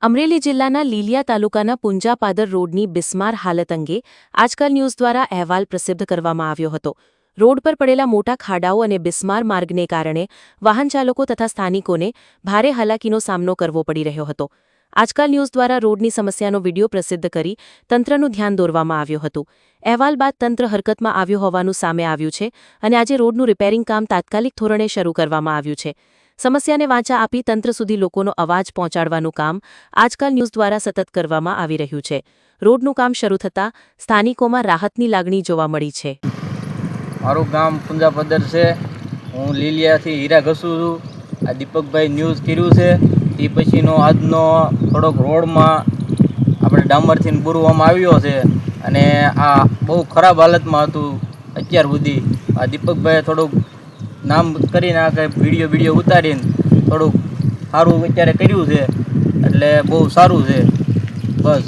અમરેલી જિલ્લાના લીલિયા તાલુકાના પુંજાપાદર રોડની બિસ્માર હાલત અંગે આજકાલ ન્યૂઝ દ્વારા અહેવાલ પ્રસિદ્ધ કરવામાં આવ્યો હતો। રોડ પર પડેલા મોટા ખાડાઓ અને બિસ્માર માર્ગને કારણે વાહનચાલકો તથા સ્થાનિકોને ભારે હાલાકીનો સામનો કરવો પડી રહ્યો હતો। આજકાલ ન્યૂઝ દ્વારા રોડની સમસ્યાનો વિડીયો પ્રસિદ્ધ કરી તંત્રનું ધ્યાન દોરવામાં આવ્યું હતું। અહેવાલ બાદ તંત્ર હરકતમાં આવ્યું હોવાનું સામે આવ્યું છે અને આજે રોડનું રિપેરિંગ કામ તાત્કાલિક ધોરણે શરૂ કરવામાં આવ્યું છે। સમસ્યાને વાંચા આપી તંત્ર સુધી લોકોનો અવાજ પહોંચાડવાનું કામ આજકાલ ન્યૂઝ દ્વારા સતત કરવામાં આવી રહ્યું છે। રોડનું કામ શરૂ થતાં સ્થાનિકોમાં રાહતની લાગણી જોવા મળી છે। મારું ગામ પુંજાપદર છે। હું લીલિયાથી હીરા ઘસું છું। આ દીપકભાઈ ન્યૂઝ કર્યું છે એ પછીનો આજનો થોડોક રોડમાં આપણે ડામરથી બુરવામાં આવ્યો છે અને આ બહુ ખરાબ હાલતમાં હતું અત્યાર સુધી। આ દીપકભાઈએ થોડુંક નામ કરીને આ કંઈ વિડીયો ઉતારીને થોડુંક સારું અત્યારે કર્યું છે એટલે બહુ સારું છે। બસ।